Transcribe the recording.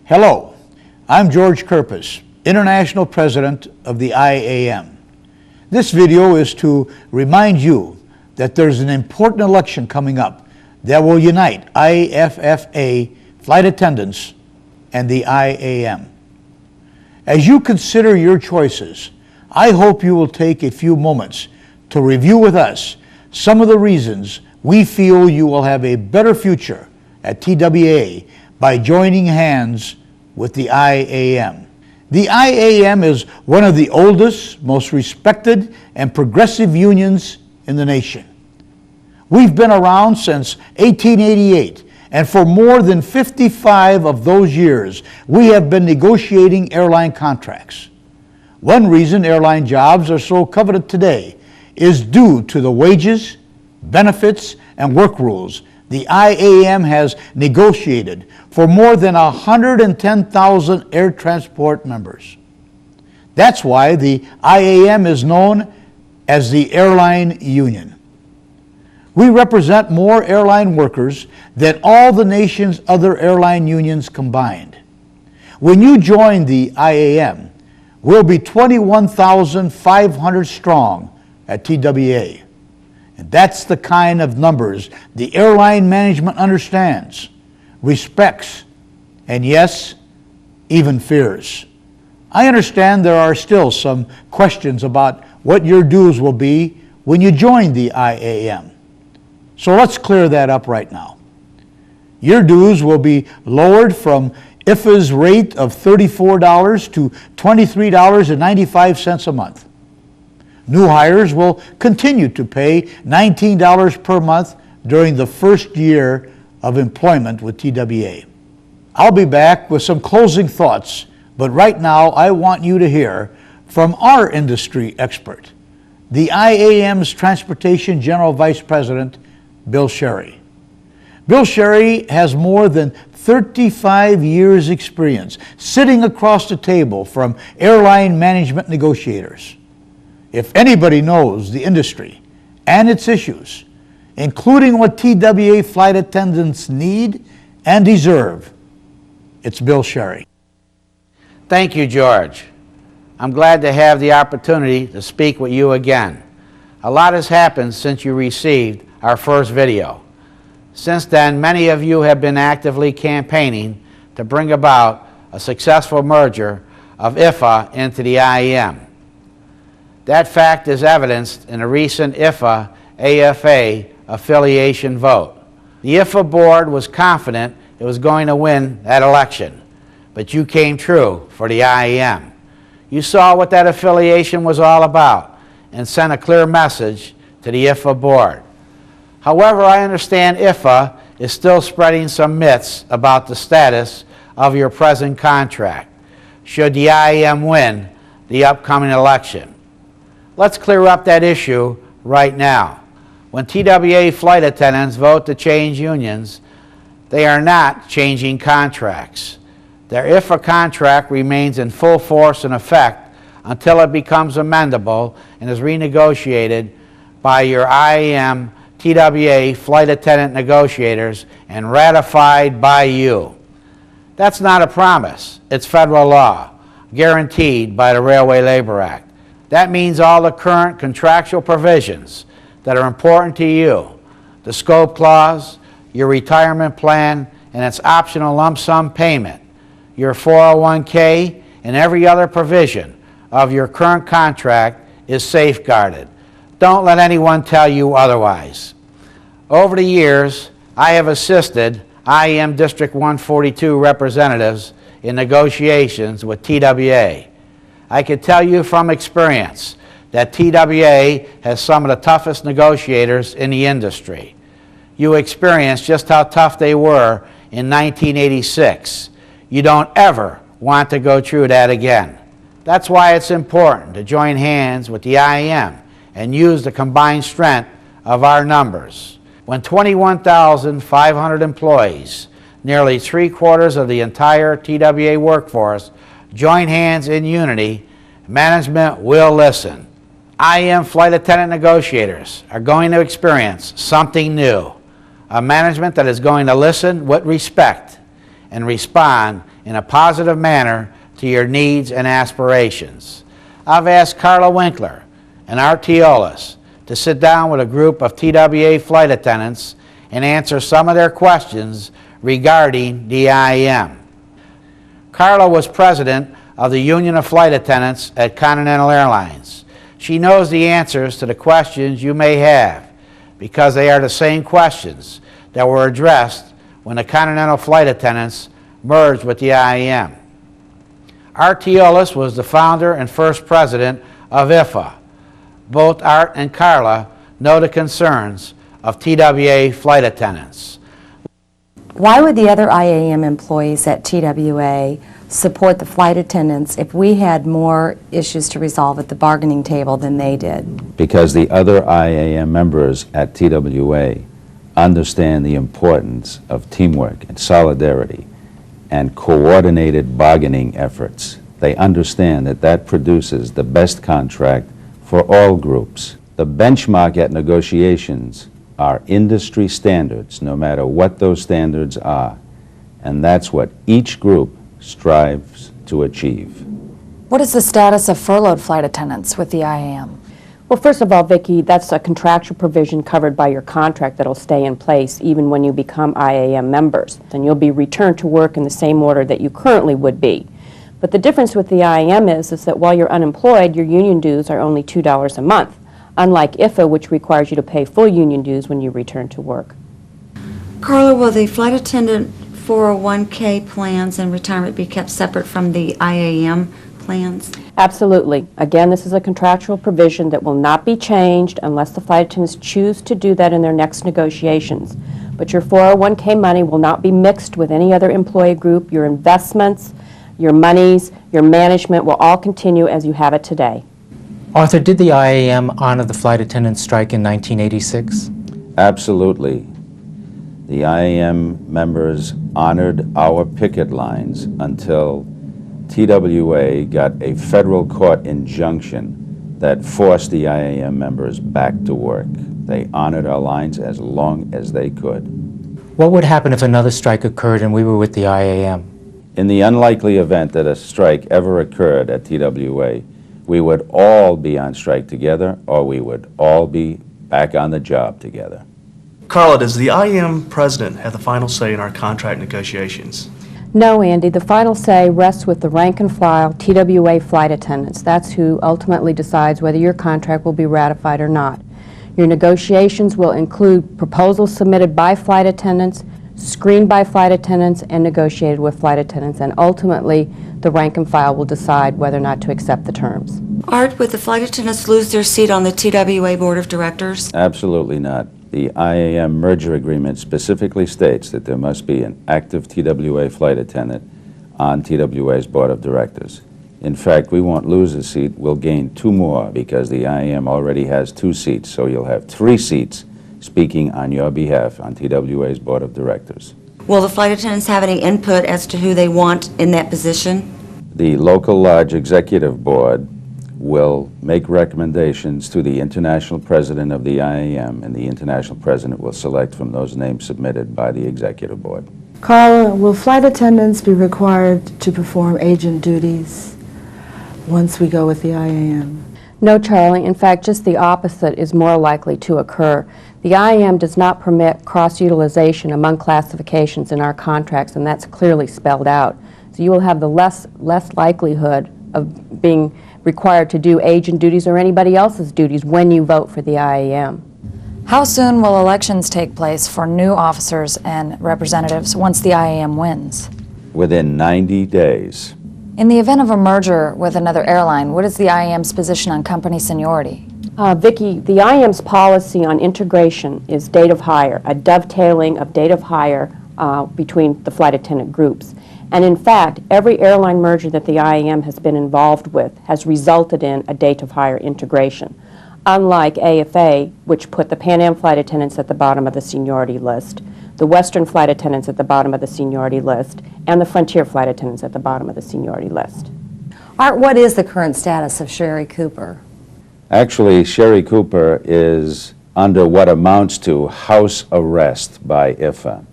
Hello, I'm George Kirpus, International President of the IAM. This video is to remind you that there's an important election coming up that will unite IFFA flight attendants and the IAM. As you consider your choices, I hope you will take a few moments to review with us some of the reasons we feel you will have a better future at TWA by joining hands with the IAM. The IAM is one of the oldest, most respected, and progressive unions in the nation. We've been around since 1888, and for more than 55 of those years, we have been negotiating airline contracts. One reason airline jobs are so coveted today is due to the wages, benefits, and work rules the IAM has negotiated for more than 110,000 air transport members. That's why the IAM is known as the Airline Union. We represent more airline workers than all the nation's other airline unions combined. When you join the IAM, we'll be 21,500 strong at TWA. And that's the kind of numbers the airline management understands, respects, and yes, even fears. I understand there are still some questions about what your dues will be when you join the IAM. So let's clear that up right now. Your dues will be lowered from IFA's rate of $34 to $23.95 a month. New hires will continue to pay $19 per month during the first year of employment with TWA. I'll be back with some closing thoughts, but right now I want you to hear from our industry expert, the IAM's Transportation General Vice President, Bill Sherry. Bill Sherry has more than 35 years experience sitting across the table from airline management negotiators. If anybody knows the industry and its issues, including what TWA flight attendants need and deserve, it's Bill Sherry. Thank you, George. I'm glad to have the opportunity to speak with you again. A lot has happened since you received our first video. Since then, many of you have been actively campaigning to bring about a successful merger of IFA into the IAM. That fact is evidenced in a recent IFA-AFA affiliation vote. The IFA board was confident it was going to win that election, but you came true for the IAM. You saw what that affiliation was all about and sent a clear message to the IFA board. However, I understand IFA is still spreading some myths about the status of your present contract, should the IAM win the upcoming election. Let's clear up that issue right now. When TWA flight attendants vote to change unions, they are not changing contracts. Their IFA contract remains in full force and effect until it becomes amendable and is renegotiated by your IAM TWA flight attendant negotiators and ratified by you. That's not a promise. It's federal law, guaranteed by the Railway Labor Act. That means all the current contractual provisions that are important to you, the scope clause, your retirement plan, and its optional lump sum payment, your 401k, and every other provision of your current contract is safeguarded. Don't let anyone tell you otherwise. Over the years, I have assisted IAM District 142 representatives in negotiations with TWA. I can tell you from experience that TWA has some of the toughest negotiators in the industry. You experienced just how tough they were in 1986. You don't ever want to go through that again. That's why it's important to join hands with the IAM and use the combined strength of our numbers. When 21,500 employees, nearly 3/4 of the entire TWA workforce, join hands in unity, management will listen. IAM flight attendant negotiators are going to experience something new, a management that is going to listen with respect and respond in a positive manner to your needs and aspirations. I've asked Carla Winkler and Art Teolis to sit down with a group of TWA flight attendants and answer some of their questions regarding the IAM. Carla was president of the Union of Flight Attendants at Continental Airlines. She knows the answers to the questions you may have because they are the same questions that were addressed when the Continental flight attendants merged with the IAM. Art Teolis was the founder and first president of IFA. Both Art and Carla know the concerns of TWA flight attendants. Why would the other IAM employees at TWA support the flight attendants if we had more issues to resolve at the bargaining table than they did? Because the other IAM members at TWA understand the importance of teamwork and solidarity and coordinated bargaining efforts. They understand that that produces the best contract for all groups. The benchmark at negotiations are industry standards, no matter what those standards are, and that's what each group strives to achieve. What is the status of furloughed flight attendants with the IAM? Well, first of all, Vicki, that's a contractual provision covered by your contract that'll stay in place even when you become IAM members. Then you'll be returned to work in the same order that you currently would be. But the difference with the IAM is that while you're unemployed, your union dues are only $2 a month, unlike IFA, which requires you to pay full union dues when you return to work. Carla, will the flight attendant 401k plans and retirement be kept separate from the IAM plans? Absolutely. Again, this is a contractual provision that will not be changed unless the flight attendants choose to do that in their next negotiations. But your 401k money will not be mixed with any other employee group. Your investments, your monies, your management will all continue as you have it today. Arthur, did the IAM honor the flight attendant strike in 1986? Absolutely. The IAM members honored our picket lines until TWA got a federal court injunction that forced the IAM members back to work. They honored our lines as long as they could. What would happen if another strike occurred and we were with the IAM? In the unlikely event that a strike ever occurred at TWA, we would all be on strike together, or we would all be back on the job together. Carla, does the IAM president have the final say in our contract negotiations? No, Andy. The final say rests with the rank and file TWA flight attendants. That's who ultimately decides whether your contract will be ratified or not. Your negotiations will include proposals submitted by flight attendants, screened by flight attendants, and negotiated with flight attendants, and ultimately the rank and file will decide whether or not to accept the terms. Art, would the flight attendants lose their seat on the TWA Board of Directors? Absolutely not. The IAM merger agreement specifically states that there must be an active TWA flight attendant on TWA's board of directors. In fact, we won't lose a seat, we'll gain 2 more because the IAM already has 2 seats, so you'll have 3 seats speaking on your behalf on TWA's board of directors. Will the flight attendants have any input as to who they want in that position? The local lodge executive board will make recommendations to the international president of the IAM, and the international president will select from those names submitted by the executive board. Carla, will flight attendants be required to perform agent duties once we go with the IAM? No, Charlie. In fact, just the opposite is more likely to occur. The IAM does not permit cross-utilization among classifications in our contracts, and that's clearly spelled out. So you will have the less likelihood of being required to do agent duties or anybody else's duties when you vote for the IAM. How soon will elections take place for new officers and representatives once the IAM wins? Within 90 days. In the event of a merger with another airline, what is the IAM's position on company seniority? Vicki, the IAM's policy on integration is date of hire, a dovetailing of date of hire between the flight attendant groups. And in fact, every airline merger that the IAM has been involved with has resulted in a date of hire integration. Unlike AFA, which put the Pan Am flight attendants at the bottom of the seniority list, the Western flight attendants at the bottom of the seniority list, and the Frontier flight attendants at the bottom of the seniority list. Art, what is the current status of Sherry Cooper? Actually, Sherry Cooper is under what amounts to house arrest by IFA.